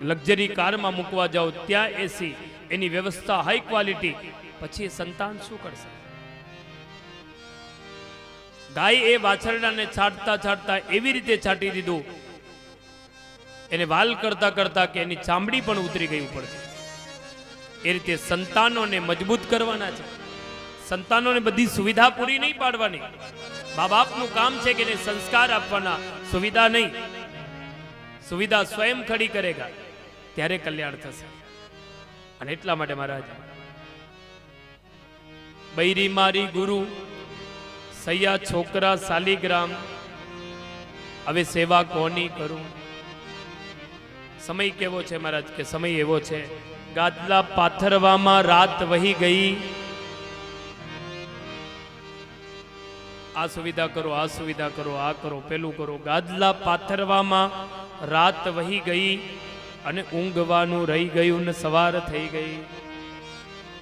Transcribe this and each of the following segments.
Luxury કારમાં મૂકવા જાઓ ત્યાં એસી, એની વ્યવસ્થા હાઈ ક્વોલિટી, પછી એ સંતાન શું કરશે? ગાય એ વાછરડાને છાંટતા છાંટતા એવી રીતે છાંટી દીધું, એને વાલ કરતા કરતા કે એની ચામડી પણ ઉતરી ગઈ પડતી. એ રીતે સંતાનોને મજબૂત કરવાના છે. સંતાનોને બધી સુવિધા પૂરી નહીં પાડવાની. મા બાપનું કામ છે કે એને સંસ્કાર આપવાના, સુવિધા નહીં. સુવિધા સ્વયં ખડી કરેગા ત્યારે કલ્યાણ થશે. અને એટલા માટે મહારાજ, બૈરી મારી ગુરુ, સૈયા છોકરા શાલીગ્રામ, હવે સેવા કોની કરું? સમય કેવો છે મહારાજ, કે સમય એવો છે, ગાદલા પાથરવામાં રાત વહી ગઈ. આ સુવિધા કરો, આ સુવિધા કરો, આ કરો, પેલું કરો. ગાદલા પાથરવામાં રાત વહી ગઈ અને ઊંઘવાનું રહી ગયું ને સવાર થઈ ગઈ.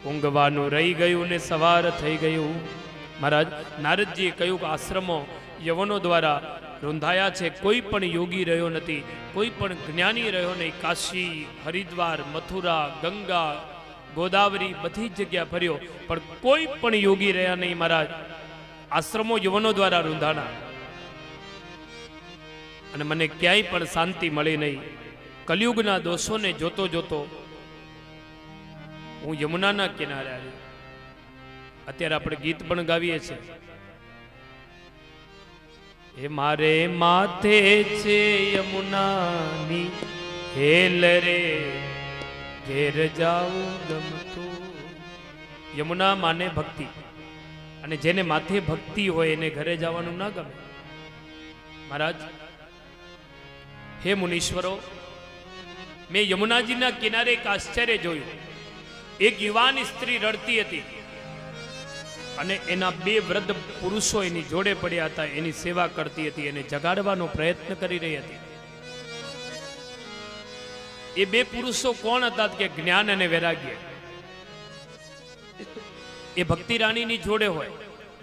ઊંઘવાનું રહી ગયું ને સવાર થઈ ગયું. મહારાજ નારદજીએ કહ્યું કે આશ્રમો યવનો દ્વારા રૂંધાયા છે. કોઈ પણ યોગી રહ્યો નથી, કોઈ પણ જ્ઞાની રહ્યો નહીં. કાશી, હરિદ્વાર, મથુરા, ગંગા, ગોદાવરી બધી જ જગ્યા ફર્યો, પણ કોઈ પણ યોગી રહ્યા નહીં મહારાજ. આશ્રમો યવનો દ્વારા રૂંધાણા અને મને ક્યાંય પણ શાંતિ મળી નહીં. કલિયુગના દોષોને જોતો જોતો હું યમુનાના કિનારે આવ્યો. અત્યારે આપણે ગીત પણ ગાવીએ છીએ, હે મારે માથે છે યમુનાની હેલ રે, ઘેર જાવું ગમતું. યમુના માને ભક્તિ, અને જેને માથે ભક્તિ હોય એને ઘરે જવાનું ના ગમે. મહારાજ, હે મુનીશ્વરો, મેં યમુનાજીના કિનારે એક આશ્ચર્ય જોયું. એક યુવાન સ્ત્રી રડતી હતી અને એના બે વૃદ્ધ પુરુષો એની જોડે પડ્યા હતા, એની સેવા કરતી હતી, એને જગાડવાનો પ્રયત્ન કરી રહી હતી. એ બે પુરુષો કોણ હતા? કે જ્ઞાન અને વૈરાગ્ય. એ ભક્તિ રાણીની જોડે હોય.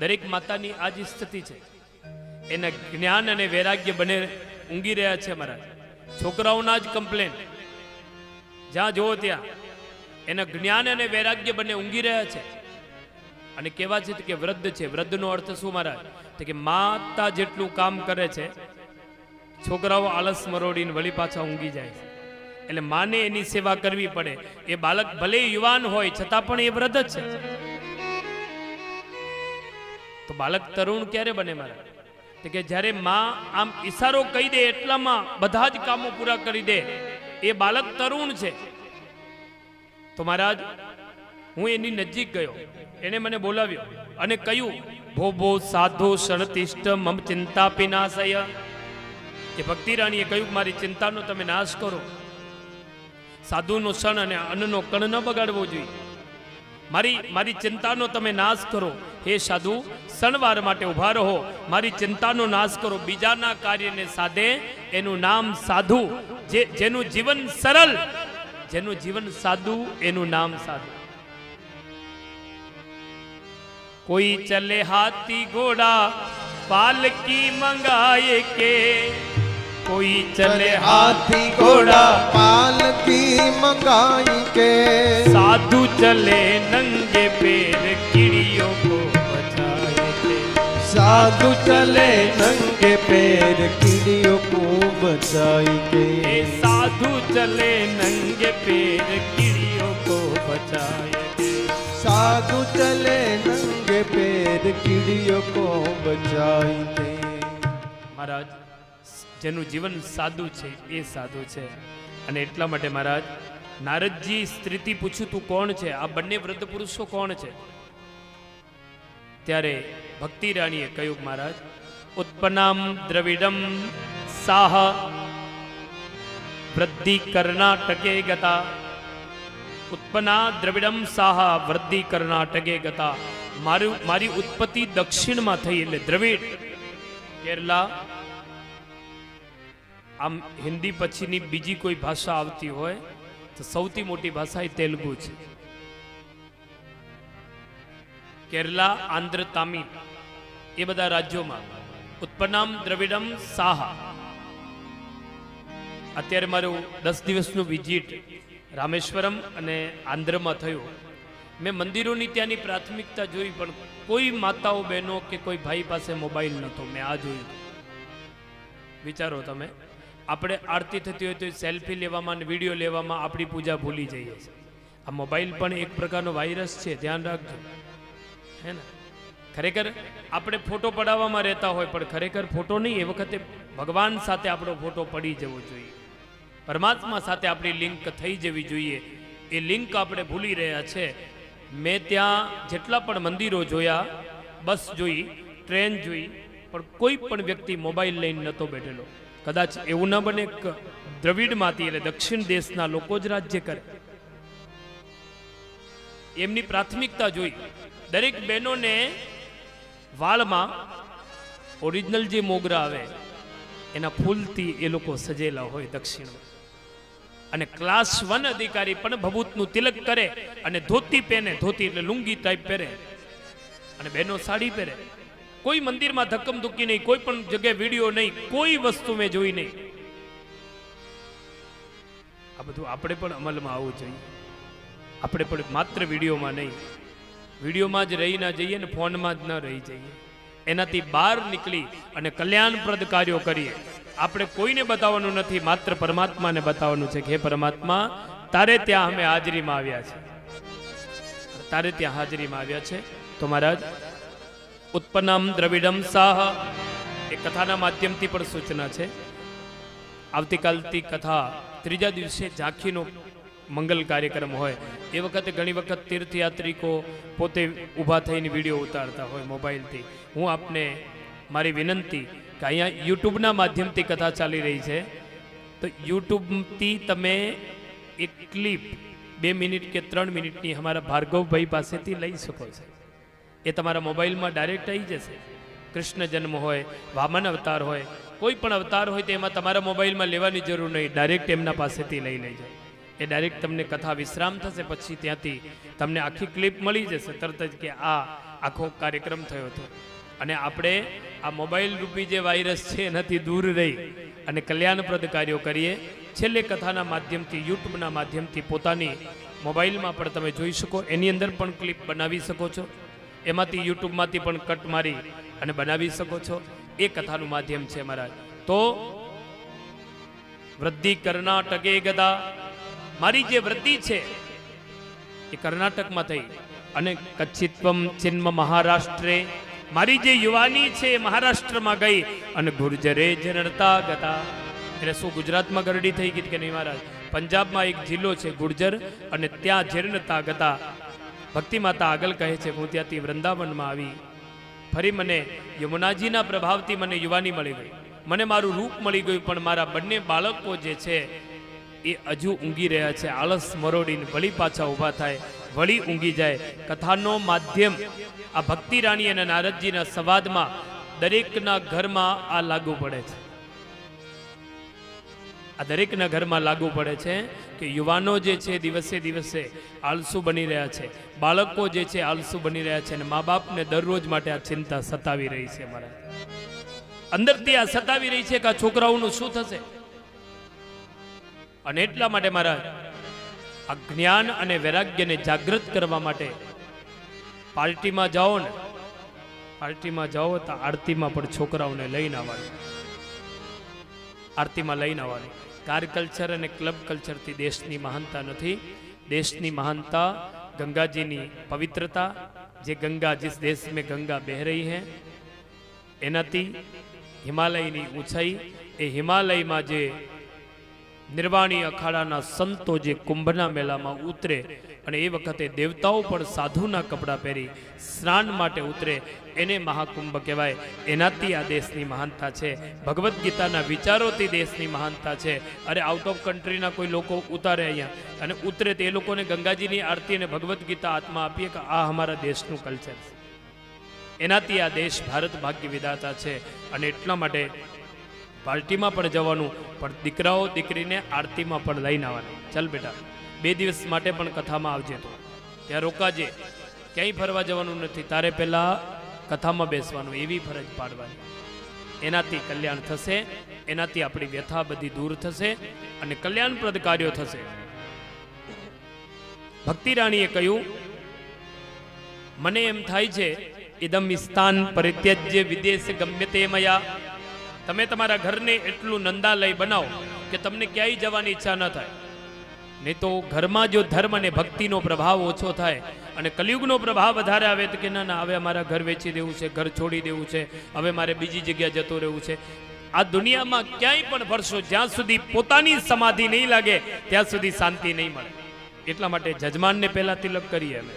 દરેક માતાની આ જ સ્થિતિ છે. એના જ્ઞાન અને વૈરાગ્ય બને ઊંઘી રહ્યા છે મહારાજ. છોકરાઓના જ કમ્પ્લેન, જ્યાં જોવો ત્યાં એના જ્ઞાન અને વૈરાગ્ય બંને ઊંઘી રહ્યા છે. અને કેવા છે કે વૃદ્ધ છે. વૃદ્ધનો અર્થ શું મહારાજ? તો કે માતા જેટલું કામ કરે છે, છોકરાઓ આળસ મરોડીને વળી પાછા ઊંઘી જાય છે. એટલે માને એની સેવા કરવી પડે. એ બાળક ભલે યુવાન હોય છતાં પણ એ વૃદ્ધ જ છે. તો બાળક તરુણ ક્યારે બને મહારાજ? તો કે જ્યારે માં આમ ઈશારો કહી દે એટલામાં બધા જ કામો પૂરા કરી દે, એ બાળક તરુણ છે. તો મહારાજ, હું એની નજીક ગયો, એને મને બોલાવ્યો અને કહ્યું, ભો ભો સાધુ શરતિષ્ઠ મમ ચિંતા પિનાશય. કે ભક્તિ રાણીએ કહ્યું, મારી ચિંતાનો તમે નાશ કરો. સાધુનો ક્ષણ અને અન્નનો કણ ન બગાડવો જોઈએ. મારી ચિંતાનો તમે નાશ કરો. હે સાધુ, ક્ષણવાર માટે ઉભા રહો, મારી ચિંતાનો નાશ કરો. બીજાના કાર્યને સાધે એનું નામ સાધુ. જેનું જીવન સરળ, જેનું જીવન સાદું, એનું નામ સાધુ. કોઈ ચલે હાથી ઘોડા પાલકી મંગાએ કે, કોઈ ચલે હાથી ઘોડા પાલકી મંગાઈ કે, સાધુ ચલે નંगे पैर कीड़ियों को बचाए के. साधु चले नंगे पैर कीड़ियों को बचाई के. साधु चले नंगे पैर कीड़ियों को बचाए के. साधु चले नंगे पैर कीड़ियों को बचाई के. મહારાજ, જેનું જીવન સાદું છે એ સાધુ છે. અને એટલા માટે મહારાજ, નારદજી સ્ત્રીથી પૂછ્યું, તું કોણ છે? આ બંને વૃદ્ધ પુરુષો કોણ છે? ત્યારે ભક્તિ રાણીએ કહ્યું, મહારાજ, ઉત્પન્નામ દ્રવિડમ સાહ વૃદ્ધિ કર્ણાટકે ગતા. ઉત્પન્ના દ્રવિડમ સાહ વૃદ્ધિ કર્ણાટકે ગતા. મારી ઉત્પત્તિ દક્ષિણમાં થઈ, એટલે દ્રવિડ, કેરલા. આમ હિન્દી પછીની બીજી કોઈ ભાષા આવતી હોય તો સૌથી મોટી ભાષા એ તેલુગુ છે. કેરલા, આંધ્ર, તામિલ એ બધા રાજ્યોમાં ઉત્પન્નામ દ્રવિડમ સાહ અત્યારે મારું 10 દિવસનું વિઝિટ રામેશ્વરમ અને આંધ્રમાં થયું. મેં મંદિરોની ત્યાંની પ્રાથમિકતા જોઈ, પણ કોઈ માતાઓ બહેનો કે કોઈ ભાઈ પાસે મોબાઈલ નહોતો. મેં આ જોયું. વિચારો તમે, આપણે આરતી થતી હોય તો સેલ્ફી લેવામાં અને વિડીયો લેવામાં આપણી પૂજા ભૂલી જઈએ છીએ. આ મોબાઈલ પણ એક પ્રકારનો વાયરસ છે, ધ્યાન રાખજો. હે ને? ખરેખર આપણે ફોટો પડાવવામાં રહેતા હોય, પણ ખરેખર ફોટો નહીં, એ વખતે ભગવાન સાથે આપણો ફોટો પડી જવો જોઈએ. પરમાત્મા સાથે આપણી લિંક થઈ જવી જોઈએ. એ લિંક આપણે ભૂલી રહ્યા છે. મેં ત્યાં જેટલા પણ મંદિરો જોયા, બસ જોઈ, ટ્રેન જોઈ, પણ કોઈ પણ વ્યક્તિ મોબાઈલ લઈને નહોતો બેઠેલો. કદાચ એવું ન બને કે દ્રવિડમાંથી એટલે દક્ષિણ દેશના લોકો જ રાજ્ય કરે. એમની પ્રાથમિકતા જોઈ. દરેક બહેનોને વાળમાં ઓરિજિનલ જે મોગરા આવે એના ફૂલથી એ લોકો સજેલા હોય દક્ષિણમાં. અને ક્લાસ 1 અધિકારી પણ ભભૂતનું તિલક કરે અને ધોતી પહેરે, ધોતી એટલે લુંગી ટાઈપ પહેરે, અને બહેનો સાડી પહેરે. કોઈ મંદિરમાં ધક્કમ ધુક્કી નહીં, કોઈ પણ જગ્યાએ વિડીયો નહીં, કોઈ વસ્તુ મેં જોઈ નહીં. આ બધું આપણે પણ અમલમાં આવવું જોઈએ. આપણે પણ માત્ર વિડીયોમાં નહીં, વિડીયોમાં જ રહી ના જઈએ ને ફોનમાં જ ન રહી જઈએ. એનાથી બહાર નીકળી અને કલ્યાણપ્રદ કાર્યો કરીએ. આપણે કોઈને બતાવવાનું નથી, માત્ર પરમાત્માને બતાવવાનું છે કે હે પરમાત્મા, તારે ત્યાં અમે હાજરીમાં આવ્યા છે, તારે ત્યાં હાજરીમાં આવ્યા છે. તો મહારાજ, ઉત્પન્નમ દ્રવિડમ સાહ એ કથાના માધ્યમથી પણ સૂચના છે. આવતીકાલથી કથા, ત્રીજા દિવસે ઝાંખીનો મંગલ કાર્યક્રમ હોય. એ વખતે ઘણી વખત તીર્થયાત્રિકો પોતે ઊભા થઈને વિડીયો ઉતારતા હોય મોબાઈલથી. હું આપને મારી વિનંતી કે અહીંયા યુટ્યુબના માધ્યમથી કથા ચાલી રહી છે, તો યુટ્યુબથી તમે એક ક્લિપ 2 મિનિટ કે 3 મિનિટની અમારા ભાર્ગવભાઈ પાસેથી લઈ શકો છો. એ તમારા મોબાઈલમાં ડાયરેક્ટ આવી જશે. કૃષ્ણ જન્મ હોય, વામન અવતાર હોય, કોઈ પણ અવતાર હોય તો એમાં તમારા મોબાઈલમાં લેવાની જરૂર નહીં, ડાયરેક્ટ એમના પાસેથી લઈ લેજો. એ ડાયરેક્ટ તમને કથા વિશ્રામ થશે, પછી ત્યાંથી તમને આખી ક્લિપ મળી જશે તરત જ કે આ આખો કાર્યક્રમ થયો હતો. અને આપણે આ મોબાઈલ રૂપી જે વાયરસ છે એનાથી દૂર રહી અને કલ્યાણપ્રદ કાર્યો કરીએ. છેલ્લે કથાના માધ્યમથી, યુટ્યુબના માધ્યમથી પોતાની મોબાઈલમાં પણ તમે જોઈ શકો, એની અંદર પણ ક્લિપ બનાવી શકો છો. એમાંથી યુટ્યુબમાંથી પણ કટ મારી અને બનાવી શકો છો. એ કથાનું માધ્યમ છે મહારાજ. તો વૃદ્ધિ કર્ણાટકે ગદા, મારી જે વૃદ્ધિ છે એ કર્ણાટકમાં થઈ, અને કચ્છિત્વમ ચિન્મ મહારાષ્ટ્રે, મારી જે યુવાની છે એ મહારાષ્ટ્રમાં ગઈ, અને ગુર્જરે જનરતા ગતા. એટલે શું ગુજરાતમાં ગરડી થઈ ગઈ કે નહીં મહારાજ? પંજાબમાં એક જિલ્લો છે ગુર્જર, અને ત્યાં જીર્ણતા ગતા. ભક્તિ માતા આગળ કહે છે, હું ત્યાંથી વૃંદાવનમાં આવી, ફરી મને યમુનાજીના પ્રભાવથી મને યુવાની મળી ગઈ, મને મારું રૂપ મળી ગયું, પણ મારા બંને બાળકો જે છે એ હજુ ઊંઘી રહ્યા છે. આળસ મરોડીને વળી પાછા ઊભા થાય, વળી ઊંઘી જાય. કથાનો માધ્યમ આ ભક્તિ રાણી અને નારદજીના સંવાદમાં દરેકના ઘરમાં આ લાગુ પડે છે. આ દરેકના ઘરમાં લાગુ પડે છે કે યુવાનો જે છે દિવસે દિવસે આળસુ બની રહ્યા છે, બાળકો જે છે આળસુ બની રહ્યા છે, અને મા બાપને દરરોજ માટે આ ચિંતા સતાવી રહી છે. મારા અંદરથી આ સતાવી રહી છે કે આ છોકરાઓનું શું થશે. અને એટલા માટે મહારાજ આ જ્ઞાન અને વૈરાગ્યને જાગૃત કરવા માટે પાર્ટીમાં જાઓ ને, પાર્ટીમાં જાઓ તો આરતીમાં પણ છોકરાઓને લઈને આવવાનું, આરતીમાં લઈને આવવાનું. કાર કલ્ચર અને ક્લબ કલ્ચરથી દેશની મહાનતા નથી. દેશની મહાનતા ગંગાજીની પવિત્રતા, જે ગંગા जिस देश में गंगा बह रही है એનાથી હિમાલયની ઊંચાઈ, એ હિમાલયમાં જે નિર્વાણી અખાડાના સંતો જે કુંભના મેળામાં ઉતરે, અને એ વખતે દેવતાઓ પણ સાધુના કપડાં પહેરી સ્નાન માટે ઉતરે, એને મહાકુંભ કહેવાય. એનાથી આ દેશની મહાનતા છે. ભગવદ્ ગીતાના વિચારોથી દેશની મહાનતા છે. અરે આઉટ ઓફ કન્ટ્રીના કોઈ લોકો ઉતારે અહીંયા અને ઉતરે તો એ લોકોને ગંગાજીની આરતી અને ભગવદ્ ગીતા હાથમાં આપીએ કે આ અમારા દેશનું કલ્ચર છે. એનાથી આ દેશ ભારત ભાગ્ય વિધાતા છે. અને એટલા માટે પાર્ટીમાં પણ જવાનું, પણ દીકરાઓ દીકરીને આરતીમાં પણ લઈને આવવાની. ચાલ બેટા 2 દિવસ માટે પણ કથામાં આવજે, તો ત્યાં રોકાજે, ક્યાંય ફરવા જવાનું નથી, તારે પહેલાં કથામાં બેસવાનું, એવી ફરજ પાડવાની. એનાથી કલ્યાણ થશે, એનાથી આપણી વ્યથા બધી દૂર થશે અને કલ્યાણપ્રદ કાર્યો થશે. ભક્તિ રાણીએ કહ્યું, મને એમ થાય છે ઇદમ સ્થાન પરિત્યજ્ય વિદેશ ગમ્યતે મયા. તમે તમારા ઘરને એટલું નંદાલય બનાવો કે તમને ક્યાંય જવાની ઈચ્છા ન થાય. નહીં તો ઘરમાં જો ધર્મ અને ભક્તિનો પ્રભાવ ઓછો થાય અને કલિયુગનો પ્રભાવ વધારે આવે તો કે ના ના, હવે અમારા ઘર વેચી દેવું છે, ઘર છોડી દેવું છે, હવે મારે બીજી જગ્યા જતું રહેવું છે. આ દુનિયામાં ક્યાંય પણ ફરશો, જ્યાં સુધી પોતાની સમાધિ નહીં લાગે ત્યાં સુધી શાંતિ નહીં મળે. એટલા માટે જજમાનને પહેલા તિલક કરીએ, અમે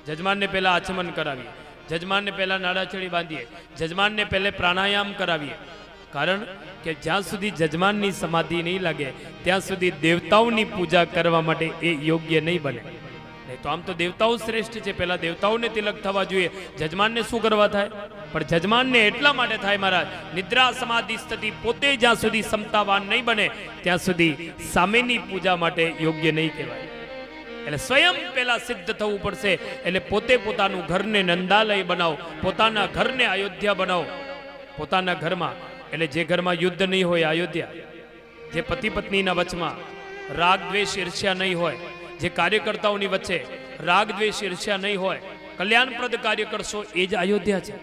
જજમાનને પહેલા આચમન કરાવીએ, જજમાનને પહેલા નાડાચડી બાંધીએ, જજમાનને પહેલે પ્રાણાયામ કરાવીએ. કારણ કે જ્યાં સુધી જજમાનની સમાધિ નહીં લાગે ત્યાં સુધી દેવતાઓની પૂજા કરવા માટે એ યોગ્ય નહીં બને. નહીં તો આમ તો દેવતાઓ શ્રેષ્ઠ છે, પહેલા દેવતાઓને તિલક થવા જોઈએ, જજમાનને શું કરવા થાય? પણ જજમાનને એટલા માટે થાય મહારાજ, નિદ્રા સમાધિ સ્થિતિ પોતે જ્યાં સુધી ક્ષમતાવાન નહીં બને ત્યાં સુધી સામેની પૂજા માટે યોગ્ય નહીં કહેવાય. એટલે સ્વયં પહેલા સિદ્ધ થવું પડશે. એટલે પોતે પોતાનું ઘરને નંદાલય બનાવો, પોતાના ઘરને અયોધ્યા બનાવો. પોતાના ઘરમાં, એટલે જે ઘરમાં યુદ્ધ નહીં હોય અયોધ્યા, જે પતિ પત્નીના વચમાં રાગ દ્વેષ ઈર્ષ્યા નહીં હોય, જે કાર્યકર્તાઓની વચ્ચે રાગ દ્વેષ ઈર્ષ્યા નહીં હોય, કલ્યાણપ્રદ કાર્ય કરશો એ જ અયોધ્યા છે.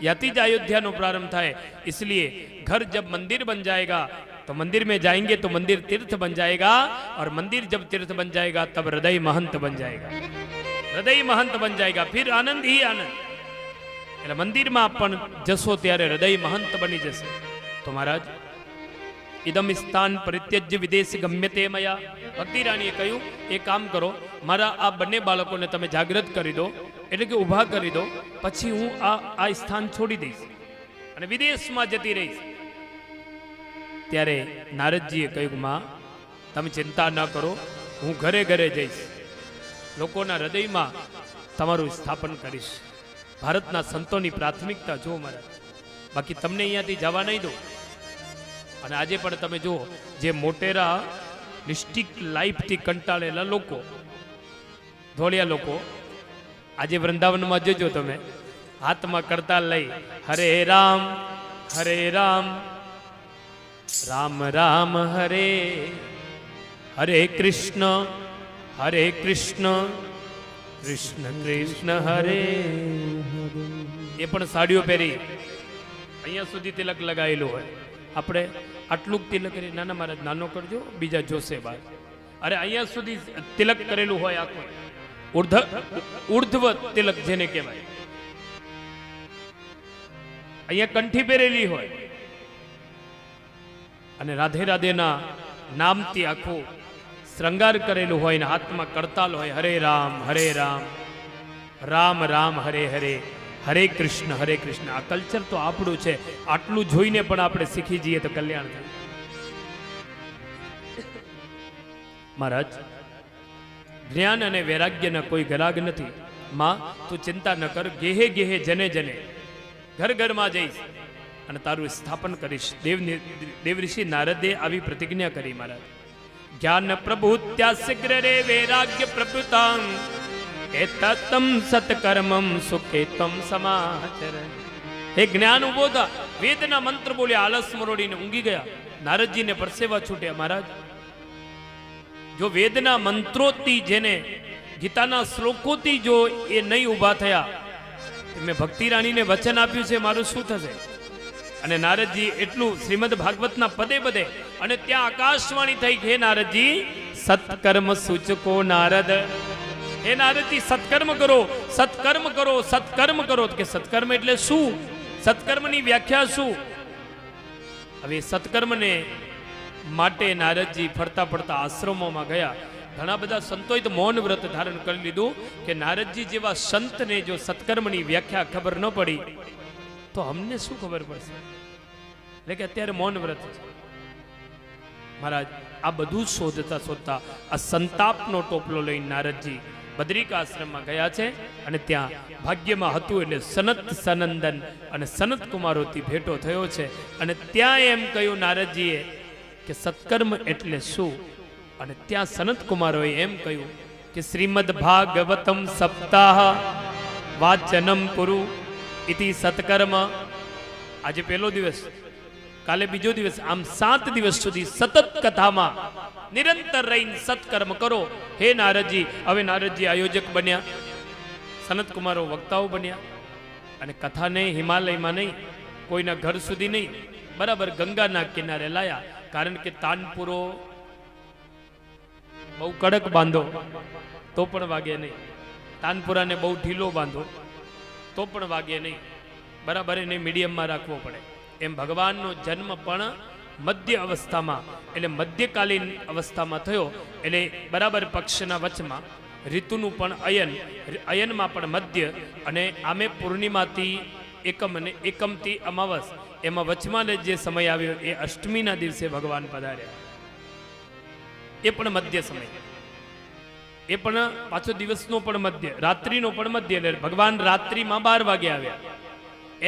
याती જ अयोध्या નો प्रारंभ થાય. इसलिए घर जब मंदिर बन जाएगा तो मंदिर में जाएंगे तो मंदिर तीर्थ बन जाएगा, और मंदिर जब तीर्थ बन जाएगा तब हृदय महंत बन जाएगा. हृदय महंत बन जाएगा, फिर आनंद ही आनंद. એટલે મંદિરમાં પણ જશો ત્યારે હૃદય મહંત બની જશે. તો મહારાજ, ઇદમ સ્થાન પરિત્યજ્ય વિદેશ ગમ્યતે મયા. ભક્તિ રાણીએ કહ્યું, એ કામ કરો, મારા આ બંને બાળકોને તમે જાગૃત કરી દો, એટલે કે ઊભા કરી દો, પછી હું આ સ્થાન છોડી દઈશ અને વિદેશમાં જતી રહીશ. ત્યારે નારદજીએ કહ્યું, માં તમે ચિંતા ન કરો, હું ઘરે ઘરે જઈશ, લોકોના હૃદયમાં તમારું સ્થાપન કરીશ. ભારતના સંતોની પ્રાથમિકતા જો મહારાજ, બાકી તમને અહીંયાથી જવા નહીં દો. અને આજે પણ તમે જુઓ, જે મોટેરા ડિસ્ટ્રિક્ટ લાઈફથી કંટાળેલા લોકો, ધોળિયા લોકો, આજે વૃંદાવનમાં જજો તમે, હાથમાં કરતાલ લઈ હરે રામ રામ રામ હરે હરે કૃષ્ણ કૃષ્ણ કૃષ્ણ હરે. એ પણ સાડીઓ પહેરી અહીંયા સુધી તિલક લગાવેલું હોય. આપણે આટલું તિલક કરી, નાના મહારાજ નાનો કરજો, બીજા જોશે બાદ. અરે અહીંયા સુધી તિલક કરેલું હોય, આખું ઉર્ધ્વ તિલક જેને કહેવાય, અહીંયા કંઠી પહેરેલી હોય, અને રાધે રાધેના નામથી આખું શ્રૃંગાર કરેલું હોય, ને હાથમાં કરતાલ હોય, હરે રામ રામ રામ હરે હરે હરે કૃષ્ણ કૃષ્ણ. આ કલ્ચર તો આપણું છે, આટલું જોઈને પણ આપણે શીખી જઈએ તો કલ્યાણ થાય. મહારાજ, જ્ઞાન અને વૈરાગ્યના કોઈ ગરાગ નથી. માં તું ચિંતા ન કર, ગેહે ગેહે જને જને, ઘર ઘરમાં જઈશ અને તારું સ્થાપન કરીશ. દેવ ઋષિ નારદે આવી પ્રતિજ્ઞા કરી. મહારાજ, જ્ઞાન પ્રભુત્યા શીઘ્ર રે વૈરાગ્ય પ્રભુતાંગ એતમ સત્કર્મમ સુખેતમ સમાચર. હે જ્ઞાન ઉભો થા, વેદના મંત્ર બોલ્યા, આળસ મરોડીને ઊંઘી ગયા. નારદજીને પરસેવા છૂટ્યા. મહારાજ, જો વેદના મંત્રોથી, જેને ગીતાના શ્લોકોથી જો એ નહીં ઊભા થયા, મેં ભક્તિ રાણીને વચન આપ્યું છે, મારું શું થશે? અને નારદજી એટલું શ્રીમદ ભાગવતના પદે પદે, અને ત્યાં આકાશવાણી થઈ, હે નારદજી સત્કર્મ સૂચકો નારદ, હે નારદજી સત્કર્મ કરો, સત્કર્મ કરો, સત્કર્મ કરો. કે સત્કર્મ એટલે શું? સત્કર્મની વ્યાખ્યા શું? હવે સત્કર્મને માટે નારદજી ફરતા ફરતા આશ્રમોમાં ગયા. ઘણા બધા સંતોએ તો મૌન વ્રત ધારણ કરી લીધું, કે નારદજી જેવા સંતને જો સત્કર્મની વ્યાખ્યા ખબર ન પડી તો અમને શું ખબર પડશે? એટલે કે અત્યારે મૌન વ્રત છે. મહારાજ, આ બધું શોધતા શોધતા આ સંતાપનો ટોપલો લઈને નારદજી બદ્રિકાશ્રમમાં ગયા છે. અને ત્યાં ભાગ્યમાં હતું એટલે સનત સનંદન અને સનત કુમારોથી ભેટો થયો છે. અને ત્યાં એમ કહ્યું નારદજીએ કે સત્કર્મ એટલે શું? અને ત્યાં સનત કુમારોએ એમ કહ્યું કે શ્રીમદ ભાગવતમ સપ્તાહ વાચનમ કુરુ ઇતિ સત્કર્મ. આજે પહેલો દિવસ, કાલે બીજો દિવસ, આમ 7 દિવસ સુધી સતત કથામાં નિરંતર રહીને સત્કર્મ કરો. હે નારદજી, હવે નારદજી આયોજક બન્યા, સનત કુમારો વક્તાઓ બન્યા, અને કથાને હિમાલયમાં નહીં, કોઈના ઘર સુધી નહીં, બરાબર ગંગાના કિનારે લાયા. કારણ કે તાનપુરો બહુ કડક બાંધો તો પણ વાગે નહીં, તાનપુરાને બહુ ઢીલો બાંધો તો પણ વાગે નહીં, બરાબર એને મીડિયમમાં રાખવો પડે. એમ ભગવાનનો જન્મ પણ મધ્ય અવસ્થામાં, એટલે મધ્યકાલીન અવસ્થામાં થયો. એટલે બરાબર પક્ષના વચમાં ઋતુનું પણ અયનમાં પણ મધ્ય, અને આમે પૂર્ણિમાથી એકમ અને એકમથી અમાવસ, એમાં વચમાં જે સમય આવ્યો એ અષ્ટમીના દિવસે ભગવાન પધાર્યા. એ પણ મધ્ય સમય, એ પણ પાછો દિવસનો પણ મધ્ય, રાત્રિનો પણ મધ્ય. એટલે ભગવાન રાત્રિમાં 12 વાગે આવ્યા.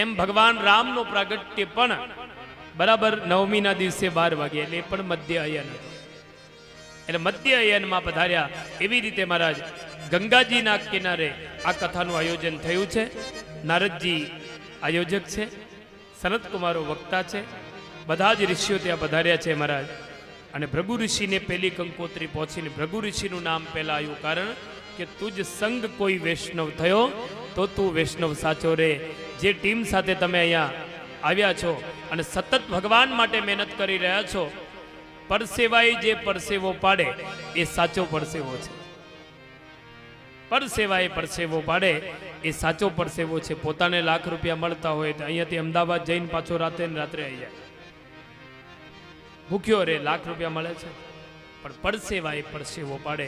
એમ ભગવાન રામનો પ્રાગટ્ય પણ બરાબર નવમીના દિવસે 12 વાગે, એટલે એ પણ મધ્ય અયન હતો. એટલે મધ્ય અયનમાં પધાર્યા. એવી રીતે મહારાજ ગંગાજીના કિનારે આ કથાનું આયોજન થયું છે. નારદજી આયોજક છે, સનત કુમારો વક્તા છે, બધા જ ઋષિઓ ત્યાં પધાર્યા છે મહારાજ. અને ભૃગુ ઋષિને પહેલી કંકોત્રી પહોંચીને ભૃગુ ઋષિનું નામ પહેલા આવ્યું, કારણ કે તુજ સંગ કોઈ વૈષ્ણવ થયો તો તું વૈષ્ણવ સાચો રે. જે ટીમ સાથે તમે અહીંયા આવ્યા છો અને સતત ભગવાન માટે મહેનત કરી રહ્યા છો, પરસેવાએ જે પરસેવો પાડે એ સાચો પરસેવો છે. પરસેવાએ પરસેવો પાડે એ સાચો પરસેવો છે. પોતાને લાખ રૂપિયા મળતા હોય તો અહીંયાથી અમદાવાદ જઈને પાછો રાત્રે આવી જાય, ભૂખ્યો રે, લાખ રૂપિયા મળે છે. પણ પરસેવાએ પરસેવો પાડે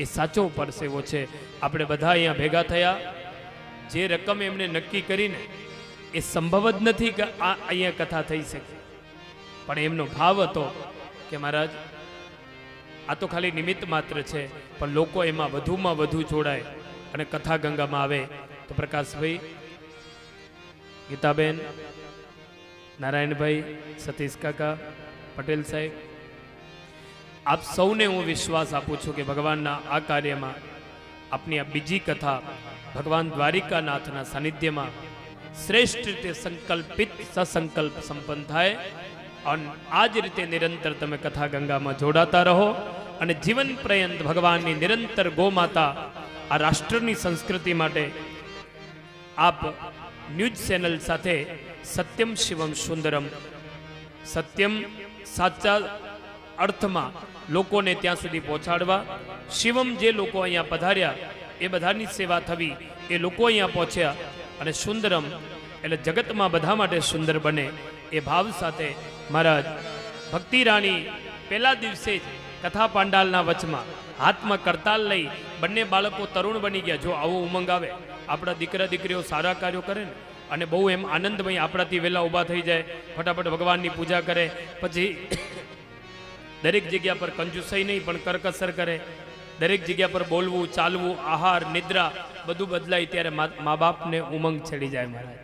એ સાચો પરસેવો છે. આપણે બધા અહીંયા ભેગા થયા, જે રકમ એમને નક્કી કરીને એ સંભવ જ નથી કે આ અહીંયા કથા થઈ શકે, પણ એમનો ભાવ હતો કે મહારાજ આ તો ખાલી નિમિત્ત માત્ર છે, પણ લોકો એમાં વધુમાં વધુ જોડાય અને કથા ગંગામાં આવે. તો પ્રકાશભાઈ, ગીતાબેન, નારાયણભાઈ, સતીશ કાકા, પટેલ સાહેબ, આપ સૌને હું વિશ્વાસ આપું છું કે ભગવાનના આ કાર્યમાં આપની આ બીજી કથા ભગવાન દ્વારિકાનાથના સાનિધ્યમાં શ્રેષ્ઠ રીતે સંકલ્પિત સસંકલ્પ સંપન્ન થાય. અને આ જ રીતે નિરંતર તમે કથા ગંગામાં જોડાતા રહો અને જીવન પર્યંત ભગવાનની નિરંતર ગોમાતા આ રાષ્ટ્રની સંસ્કૃતિ માટે આપ ન્યૂઝ ચેનલ સાથે સત્યમ શિવમ સુંદરમ, સત્યમ સાચા અર્થમાં લોકોને ત્યાં સુધી પહોંચાડવા, શિવમ જે લોકો અહીંયા પધાર્યા એ બધાની સેવા થવી, એ લોકો અહીંયા પહોંચ્યા, અને સુંદરમ એટલે જગતમાં બધા માટે સુંદર બને એ ભાવ સાથે મહારાજ ભક્તિ રાણી પહેલા દિવસે જ કથા પાંડાલના વચમાં હાથમાં કરતાલ લઈ બંને બાળકો તરુણ બની ગયા. જો આવો ઉમંગ આવે, આપણા દીકરા દીકરીઓ સારા કાર્યો કરે ને, અને બહુ એમ આનંદમય આપણાથી વહેલા ઊભા થઈ જાય, ફટાફટ ભગવાનની પૂજા કરે, પછી દરેક જગ્યા પર કંજુસાઈ નહીં પણ કરકસર કરે, દરેક જગ્યા પર બોલવું, ચાલવું, આહાર, નિદ્રા બધું બદલાય, ત્યારે મા બાપને ઉમંગ ચડી જાય મહારાજ.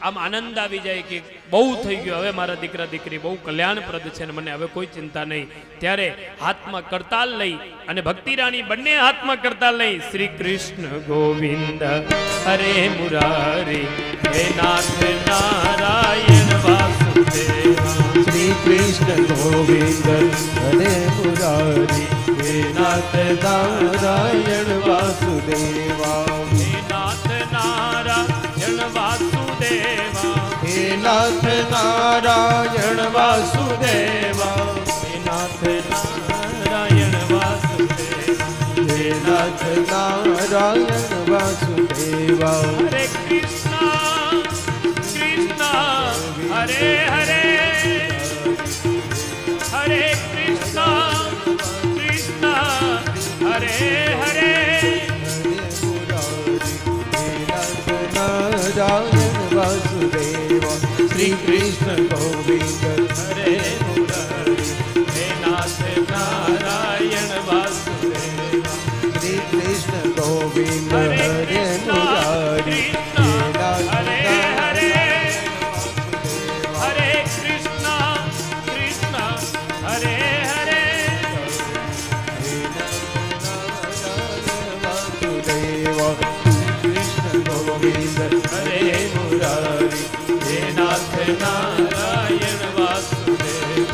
આમ આનંદ આવી જાય કે બહુ થઈ ગયું, હવે મારા દીકરા દીકરી બહુ કલ્યાણપ્રદ છે ને મને હવે કોઈ ચિંતા નહીં. ત્યારે હાથમાં કરતાલ લઈ અને ભક્તિ રાણી બંને હાથમાં કરતાલ લઈ શ્રી કૃષ્ણ ગોવિંદ હરે મુરારી હે નાથ નારાયણ વાસુદેવા, શ્રી કૃષ્ણ ગોવિંદ હરે મુરારી હે નાથ નારાયણ વાસુદેવા, હે નાથ નારાયણ વાસુદેવા, હે નાથ નારાયણ વાસુદેવા, હે નાથ નારાયણ વાસુદેવા, હે નાથ નારાયણ વાસુદેવા. હરે કૃષ્ણ કૃષ્ણ હરે હરે, હરે કૃષ્ણ કૃષ્ણ હરે હરે, નારાયણ વાસુદેવા, શ્રી કૃષ્ણ ગોવિંદ હરે મુરારી હે નાથ નારાયણ વાસુદેવા, શ્રી કૃષ્ણ ગોવિંદ હરે હરે કૃષ્ણ મુરારી કૃષ્ણ હરે હરે, હરે કૃષ્ણ કૃષ્ણ હરે હરે, વાસુદેવા, કૃષ્ણ ગોવિંદ હરે મુરારી. નારાયણ વાસુદેવ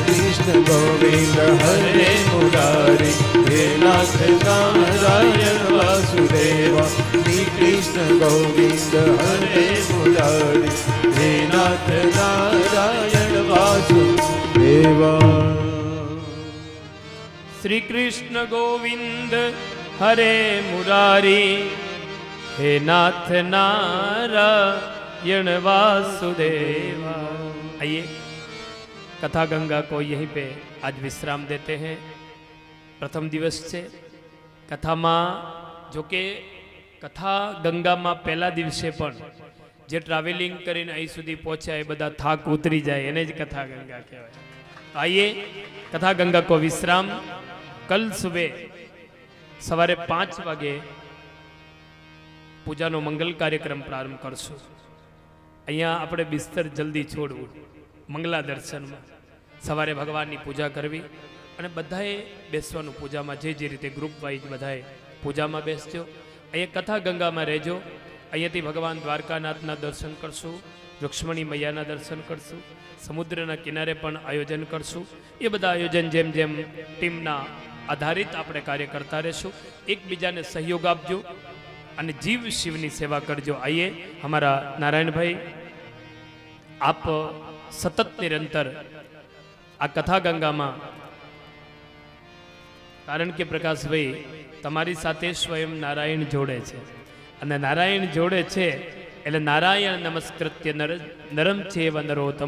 કૃષ્ણ ગોવિંદ હરે મુરારી હે નાથ નારાયણ વાસુદેવ શ્રી કૃષ્ણ ગોવિંદ હરે મુરારી હે નાથ નારાયણ વાસુદેવ શ્રી કૃષ્ણ ગોવિંદ હરે મુરારી હે નાથ नारायण वासुदेवा। आइए कथा गंगा को यहीं पे आज विश्राम देते हैं। प्रथम दिवस છે કથામાં, જો કે કથા ગંગામાં પહેલા દિવસે પણ જે ટ્રાવેલિંગ કરીને અહીં સુધી પહોંચ્યા એ બધા થાક ઉતરી જાય એને જ કથા ગંગા કહેવાય। આइए कथा गंगा को विश्राम। कल सुबह सवारे 5 वागे पूजा नो मंगल कार्यक्रम प्रारंभ करशु। अहींया आपणे बिस्तर जल्दी छोड़वू, मंगला दर्शन में सवारे भगवान की पूजा करवी अने बधाए बेसवानुं पूजामां जे जे रीते ग्रुप वाइज बधाए पूजामां बेसजो। अहींया कथा गंगा में रहेजो। अहींयाथी भगवान द्वारकानाथना दर्शन करशु, रुक्ष्मणी मैयाना दर्शन करशु, समुद्रना किनारे पण आयोजन करशु। ये बधा आयोजन जेम जेम टीमना आधारित आपणे कार्य करता रहेशुं। एकबीजाने सहयोग आपजो અને જીવ શિવની સેવા કરજો। આઈએ हमारा नारायण भाई, आप सतत निरंतर आ कथा गंगा में, कारण के प्रकाश भाई तमारी साथे स्वयं नारायण जोड़े छे अने नारायण जोड़े छे એટલે નારાયણ નમસ્કૃત્ય નરમ ચેવ નરોત્તમ